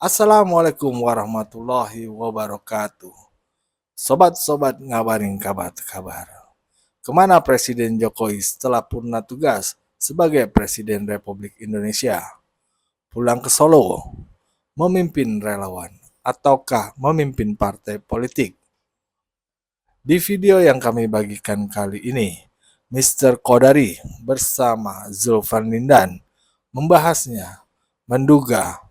Assalamualaikum warahmatullahi wabarakatuh. Sobat-sobat ngabarin kabar. Kemana Presiden Jokowi setelah purna tugas sebagai Presiden Republik Indonesia? Pulang ke Solo, memimpin relawan, ataukah memimpin partai politik? Di video yang kami bagikan kali ini, Mr. Kodari bersama Zulfan Lindan membahasnya, menduga,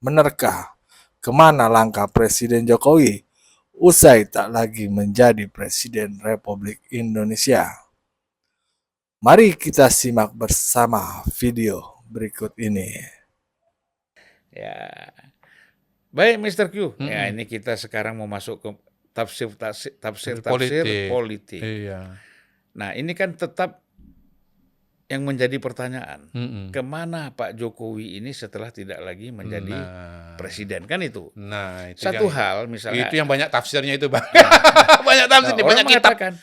menerka kemana langkah Presiden Jokowi usai tak lagi menjadi Presiden Republik Indonesia. Mari kita simak bersama video berikut ini. Ya, baik Mr. Q. Ya, ini kita sekarang mau masuk ke tafsir politik. Iya. Nah, ini kan tetap yang menjadi pertanyaan. Kemana Pak Jokowi ini setelah tidak lagi menjadi presiden, kan itu. Nah, itu Satu hal misalnya. Itu yang banyak tafsirnya itu, Bang. Banyak tafsir nih,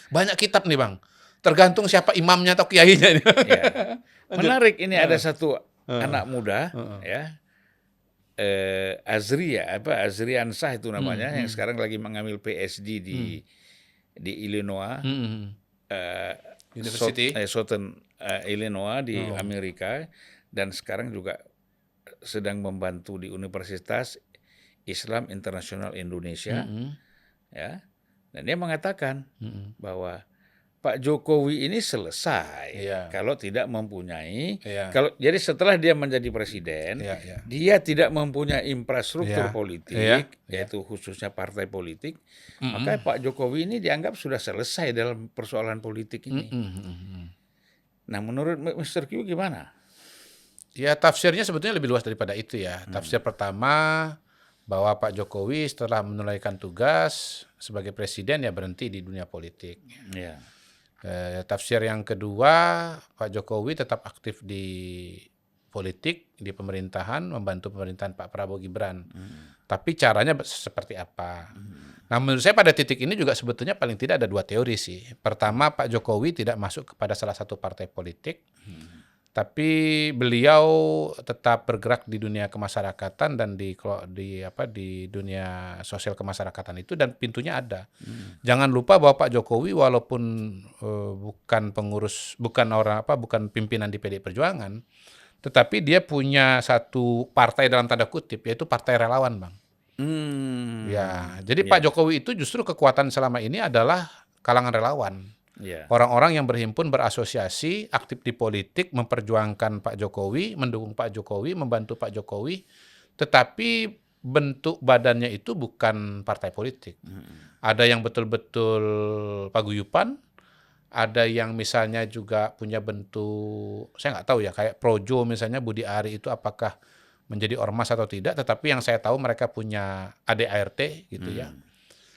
banyak kitab nih, Bang. Tergantung siapa imamnya atau kiainya nih. Ya. Menarik, ini ada satu anak muda, ya. Azri Ansah itu namanya, yang sekarang lagi mengambil PhD di Illinois, University. Southern Illinois di Amerika, dan sekarang juga sedang membantu di Universitas Islam Internasional Indonesia, ya. Dan dia mengatakan bahwa Pak Jokowi ini selesai kalau tidak mempunyai, jadi setelah dia menjadi presiden, dia tidak mempunyai infrastruktur politik, yaitu khususnya partai politik, maka Pak Jokowi ini dianggap sudah selesai dalam persoalan politik ini. Nah, menurut Mr. Q gimana? Ya, tafsirnya sebetulnya lebih luas daripada itu ya. Tafsir pertama, bahwa Pak Jokowi setelah menunaikan tugas sebagai presiden ya berhenti di dunia politik. Ya. Tafsir yang kedua, Pak Jokowi tetap aktif di politik, di pemerintahan, membantu pemerintahan Pak Prabowo Gibran. Tapi caranya seperti apa? Nah, menurut saya pada titik ini juga sebetulnya paling tidak ada dua teori sih. Pertama, Pak Jokowi tidak masuk kepada salah satu partai politik, tapi beliau tetap bergerak di dunia kemasyarakatan dan di dunia sosial kemasyarakatan itu, dan pintunya ada. Jangan lupa bahwa Pak Jokowi walaupun bukan pimpinan di PDI Perjuangan, tetapi dia punya satu partai dalam tanda kutip, yaitu Partai Relawan, Bang. Ya, jadi Pak Jokowi itu justru kekuatan selama ini adalah kalangan relawan. Orang-orang yang berhimpun, berasosiasi, aktif di politik, memperjuangkan Pak Jokowi, mendukung Pak Jokowi, membantu Pak Jokowi, tetapi bentuk badannya itu bukan partai politik. Ada yang betul-betul paguyupan, ada yang misalnya juga punya bentuk, saya nggak tahu ya, kayak Projo misalnya, Budi Ari itu apakah menjadi ormas atau tidak, tetapi yang saya tahu mereka punya ADART gitu ya.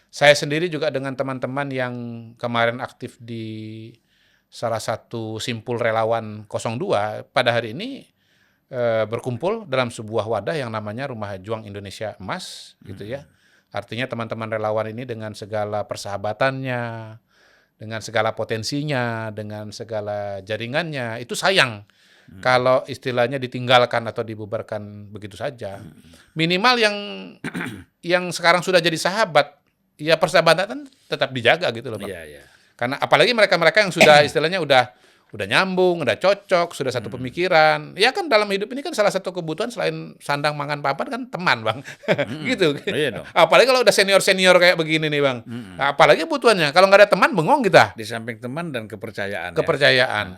Saya sendiri juga dengan teman-teman yang kemarin aktif di salah satu simpul relawan 02, pada hari ini berkumpul dalam sebuah wadah yang namanya Rumah Juang Indonesia Emas, gitu ya. Artinya teman-teman relawan ini dengan segala persahabatannya, dengan segala potensinya, dengan segala jaringannya, itu sayang kalau istilahnya ditinggalkan atau dibubarkan begitu saja. Minimal yang sekarang sudah jadi sahabat, ya persahabatan tetap dijaga gitu loh, Bang. Karena apalagi mereka-mereka yang sudah istilahnya udah nyambung, udah cocok, sudah satu pemikiran. Ya kan dalam hidup ini kan salah satu kebutuhan selain sandang mangan papan kan teman, Bang. Gitu. Apalagi kalau udah senior-senior kayak begini nih, Bang. Nah, apalagi kebutuhannya. Kalau nggak ada teman bengong kita. Di samping teman dan kepercayaan.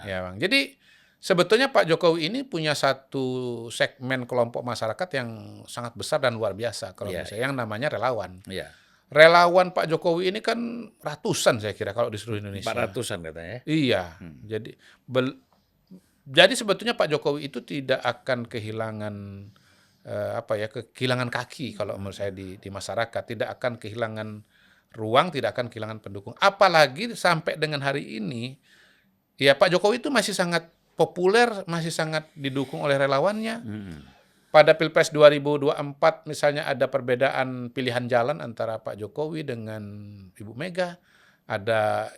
Ya, Bang. Jadi sebetulnya Pak Jokowi ini punya satu segmen kelompok masyarakat yang sangat besar dan luar biasa kalau misalnya yang namanya relawan. Relawan Pak Jokowi ini kan ratusan saya kira kalau di seluruh Indonesia. 400-an katanya. Iya. Jadi sebetulnya Pak Jokowi itu tidak akan kehilangan kehilangan kaki kalau menurut saya di masyarakat, tidak akan kehilangan ruang, tidak akan kehilangan pendukung. Apalagi sampai dengan hari ini ya Pak Jokowi itu masih sangat populer, masih sangat didukung oleh relawannya. Pada Pilpres 2024 misalnya ada perbedaan pilihan jalan antara Pak Jokowi dengan Ibu Mega.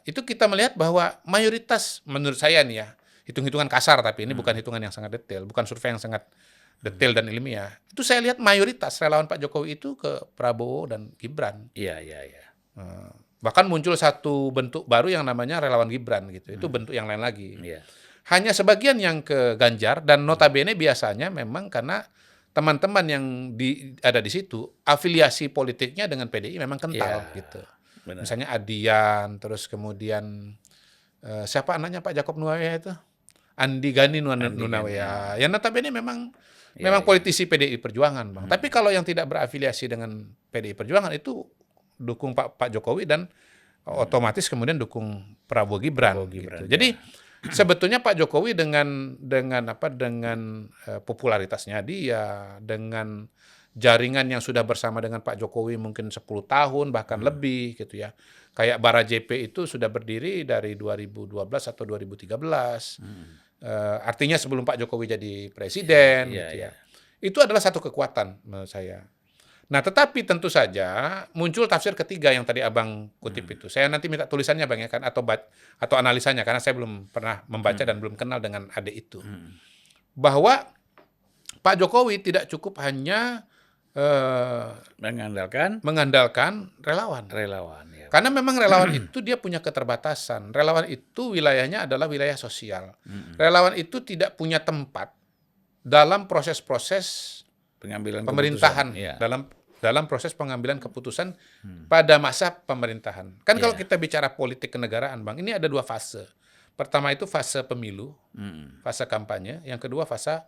Itu kita melihat bahwa mayoritas menurut saya nih ya, hitung-hitungan kasar tapi ini bukan hitungan yang sangat detail, bukan survei yang sangat detail dan ilmiah. Itu saya lihat mayoritas relawan Pak Jokowi itu ke Prabowo dan Gibran. Iya, iya, iya. Bahkan muncul satu bentuk baru yang namanya relawan Gibran gitu. Itu bentuk yang lain lagi. Iya. Hanya sebagian yang ke Ganjar dan notabene biasanya memang karena teman-teman yang ada di situ afiliasi politiknya dengan PDI memang kental Iya, gitu. benar. Misalnya Adian, terus kemudian siapa anaknya Pak Jakob Nuawea itu? Andi Gani Nunawea. Yang notabene memang politisi PDI Perjuangan, Bang. Tapi kalau yang tidak berafiliasi dengan PDI Perjuangan itu dukung Pak Jokowi dan otomatis kemudian dukung Prabowo Gibran. Gitu. Jadi sebetulnya Pak Jokowi dengan popularitasnya dia, dengan jaringan yang sudah bersama dengan Pak Jokowi mungkin 10 tahun bahkan lebih gitu ya. Kayak Bara JP itu sudah berdiri dari 2012 atau 2013. Artinya sebelum Pak Jokowi jadi presiden gitu ya. Itu adalah satu kekuatan menurut saya. Nah, tetapi tentu saja muncul tafsir ketiga yang tadi Abang kutip itu. Saya nanti minta tulisannya Bang ya kan atau analisanya karena saya belum pernah membaca dan belum kenal dengan adik itu. Bahwa Pak Jokowi tidak cukup hanya mengandalkan relawan. Ya. Karena memang relawan itu dia punya keterbatasan. Relawan itu wilayahnya adalah wilayah sosial. Relawan itu tidak punya tempat dalam proses-proses pengambilan pemerintahan, dalam proses pengambilan keputusan pada masa pemerintahan. Kan kalau kita bicara politik kenegaraan, Bang, ini ada dua fase. Pertama itu fase pemilu, fase kampanye. Yang kedua fase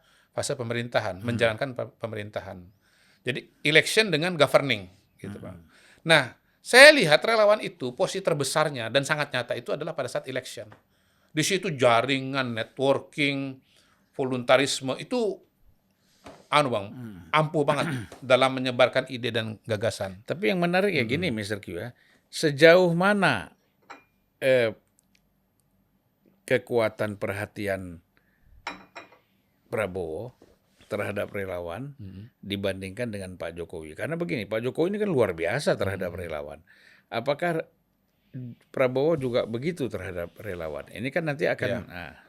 pemerintahan, menjalankan pemerintahan. Jadi election dengan governing, gitu, Bang. Nah, saya lihat relawan itu posisi terbesarnya dan sangat nyata itu adalah pada saat election. Di situ jaringan, networking, voluntarisme itu Bang, ampuh banget dalam menyebarkan ide dan gagasan. Tapi yang menarik ya gini, Mr. Q ya, sejauh mana kekuatan perhatian Prabowo terhadap relawan dibandingkan dengan Pak Jokowi? Karena begini, Pak Jokowi ini kan luar biasa terhadap relawan. Apakah Prabowo juga begitu terhadap relawan? Ini kan nanti akan...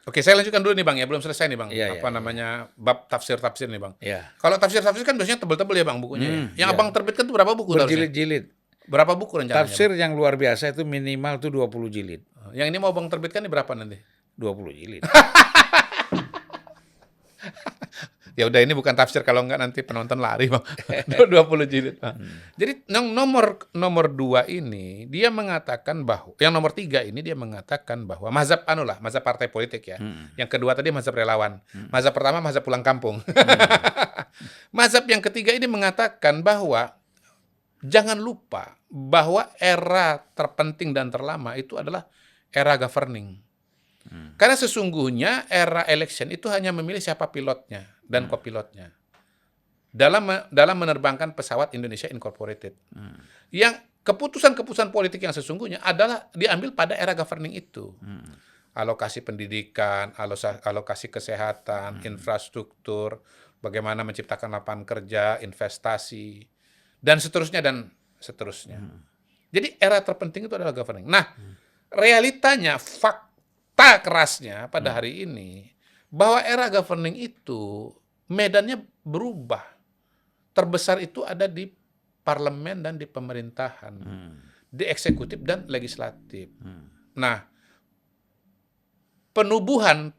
Oke, saya lanjutkan dulu nih Bang ya, belum selesai nih Bang. Namanya bab tafsir-tafsir nih Bang. Kalau tafsir-tafsir kan biasanya tebel-tebel ya Bang bukunya. Yang Abang terbitkan tuh berapa buku? Berjilid-jilid. Berapa buku rencananya? Tafsir yang luar biasa itu minimal tuh 20 jilid. Yang ini mau Abang terbitkan nih berapa nanti? 20 jilid. Ya udah, ini bukan tafsir kalau enggak nanti penonton lari Bang. 20 jilid. Jadi yang nomor 2 ini dia mengatakan bahwa yang nomor 3 ini dia mengatakan bahwa mazhab partai politik ya. Yang kedua tadi mazhab relawan. Mazhab pertama mazhab pulang kampung. Mazhab yang ketiga ini mengatakan bahwa jangan lupa bahwa era terpenting dan terlama itu adalah era governing. Karena sesungguhnya era election itu hanya memilih siapa pilotnya dan kopilotnya dalam menerbangkan pesawat Indonesia Incorporated. Yang keputusan-keputusan politik yang sesungguhnya adalah diambil pada era governing itu. Alokasi pendidikan, alokasi kesehatan, infrastruktur, bagaimana menciptakan lapangan kerja, investasi, dan seterusnya. Jadi era terpenting itu adalah governing. Nah, realitanya, fakta kerasnya pada hari ini, bahwa era governing itu medannya berubah. Terbesar itu ada di parlemen dan di pemerintahan, di eksekutif dan legislatif. Nah, penubuhan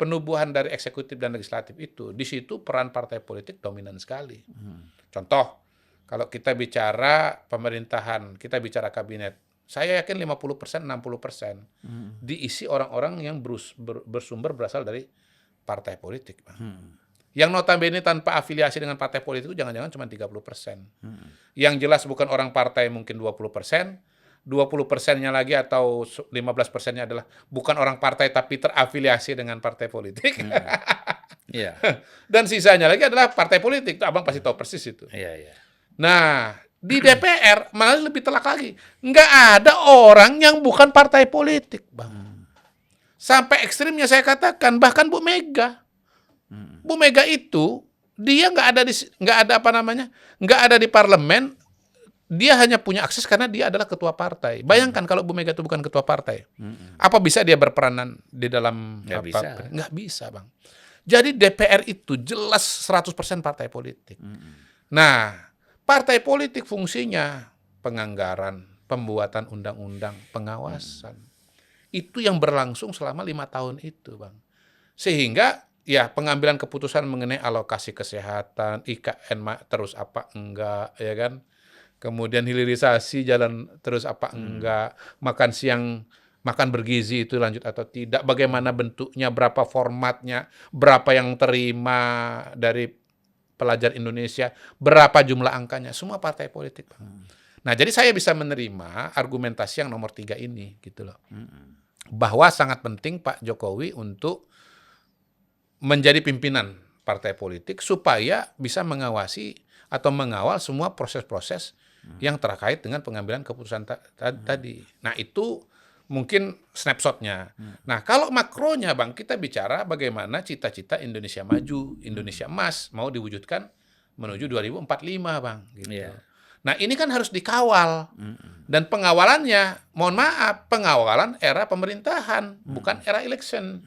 dari eksekutif dan legislatif itu, di situ peran partai politik dominan sekali. Contoh, kalau kita bicara pemerintahan, kita bicara kabinet, saya yakin 50%, 60% diisi orang-orang yang bersumber berasal dari partai politik, Bang. Yang notabene tanpa afiliasi dengan partai politik itu jangan-jangan cuma 30%. Yang jelas bukan orang partai mungkin 20%, 20%-nya lagi atau 15%-nya adalah bukan orang partai tapi terafiliasi dengan partai politik. Dan sisanya lagi adalah partai politik. Abang pasti tahu persis itu. Nah, di DPR malah lebih telak lagi. Nggak ada orang yang bukan partai politik, Bang. Sampai ekstrimnya saya katakan, bahkan Bu Mega. Bu Mega itu dia nggak ada di parlemen. Dia hanya punya akses karena dia adalah ketua partai. Bayangkan kalau Bu Mega itu bukan ketua partai, apa bisa dia berperanan di dalam Nggak bisa. Nggak bisa, Bang. Jadi DPR itu jelas 100% partai politik. Nah, partai politik fungsinya penganggaran, pembuatan undang-undang, pengawasan. Itu yang berlangsung selama 5 tahun itu, Bang. Sehingga ya pengambilan keputusan mengenai alokasi kesehatan, IKN terus apa enggak, ya kan? Kemudian hilirisasi jalan terus apa enggak, makan siang, makan bergizi itu lanjut atau tidak, bagaimana bentuknya, berapa formatnya, berapa yang terima dari pelajar Indonesia, berapa jumlah angkanya, semua partai politik, Bang. Nah, jadi saya bisa menerima argumentasi yang nomor 3 ini, gitu loh. Bahwa sangat penting Pak Jokowi untuk menjadi pimpinan partai politik supaya bisa mengawasi atau mengawal semua proses-proses yang terkait dengan pengambilan keputusan tadi. Nah, itu mungkin snapshotnya. Nah, kalau makronya, Bang, kita bicara bagaimana cita-cita Indonesia maju, Indonesia emas mau diwujudkan menuju 2045, Bang. Gitu. Iya. Nah, ini kan harus dikawal. Dan pengawalannya, mohon maaf, pengawalan era pemerintahan, bukan era election.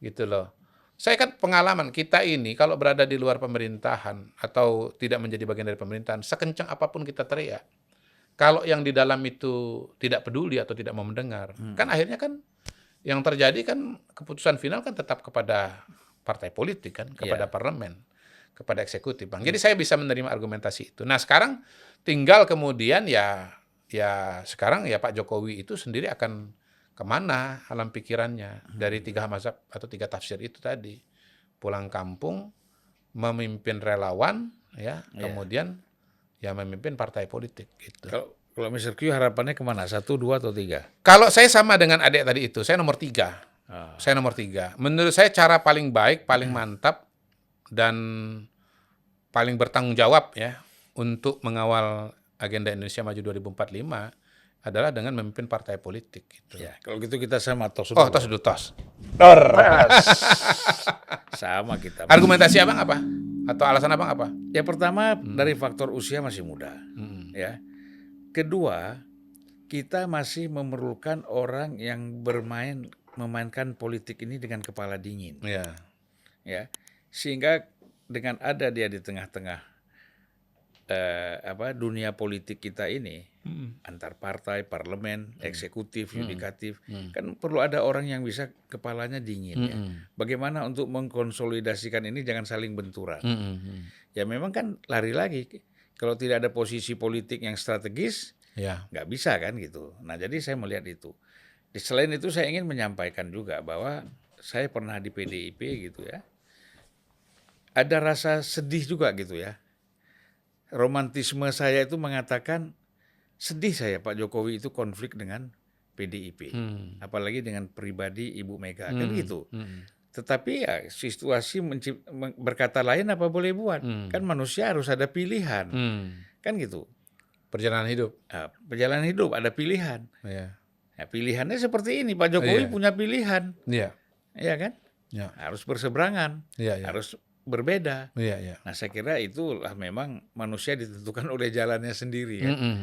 Gitu loh. Saya kan pengalaman, kita ini kalau berada di luar pemerintahan atau tidak menjadi bagian dari pemerintahan, sekencang apapun kita teriak, kalau yang di dalam itu tidak peduli atau tidak mau mendengar, kan akhirnya kan yang terjadi kan keputusan final kan tetap kepada partai politik kan, kepada parlemen, kepada eksekutif, Bang. Jadi saya bisa menerima argumentasi itu. Nah, sekarang tinggal kemudian ya sekarang ya Pak Jokowi itu sendiri akan kemana alam pikirannya dari 3 mazhab atau 3 tafsir itu tadi. Pulang kampung, memimpin relawan, ya, kemudian ya memimpin partai politik gitu. Kalau Mr. Q harapannya kemana? 1, 2, atau 3? Kalau saya sama dengan adik tadi itu, saya nomor 3. Saya nomor 3. Menurut saya cara paling baik, paling mantap, dan paling bertanggung jawab ya untuk mengawal agenda Indonesia Maju 2045 adalah dengan memimpin partai politik. Gitu. Ya, kalau gitu kita sama tos Oh, dulu. tos dulu, tos. Sama kita. Argumentasi Abang apa? Atau alasan Abang apa? Yang pertama dari faktor usia masih muda. Ya. Kedua, kita masih memerlukan orang yang memainkan politik ini dengan kepala dingin. Ya. Ya. Sehingga dengan ada dia di tengah-tengah dunia politik kita ini, antar partai, parlemen, eksekutif, yudikatif, kan perlu ada orang yang bisa kepalanya dingin. Ya. Bagaimana untuk mengkonsolidasikan ini jangan saling benturan. Ya memang kan lari lagi. Kalau tidak ada posisi politik yang strategis, nggak bisa kan gitu. Nah jadi saya melihat itu. Selain itu saya ingin menyampaikan juga bahwa saya pernah di PDIP gitu ya. Ada rasa sedih juga gitu ya. Romantisme saya itu mengatakan sedih saya Pak Jokowi itu konflik dengan PDIP, apalagi dengan pribadi Ibu Mega kan gitu. Tetapi ya situasi berkata lain apa boleh buat, kan manusia harus ada pilihan, kan gitu. Perjalanan hidup. Perjalanan hidup ada pilihan. Ya, pilihannya seperti ini Pak Jokowi punya pilihan, ya kan? Harus berseberangan, harus berbeda. Nah saya kira itulah memang manusia ditentukan oleh jalannya sendiri. Ya.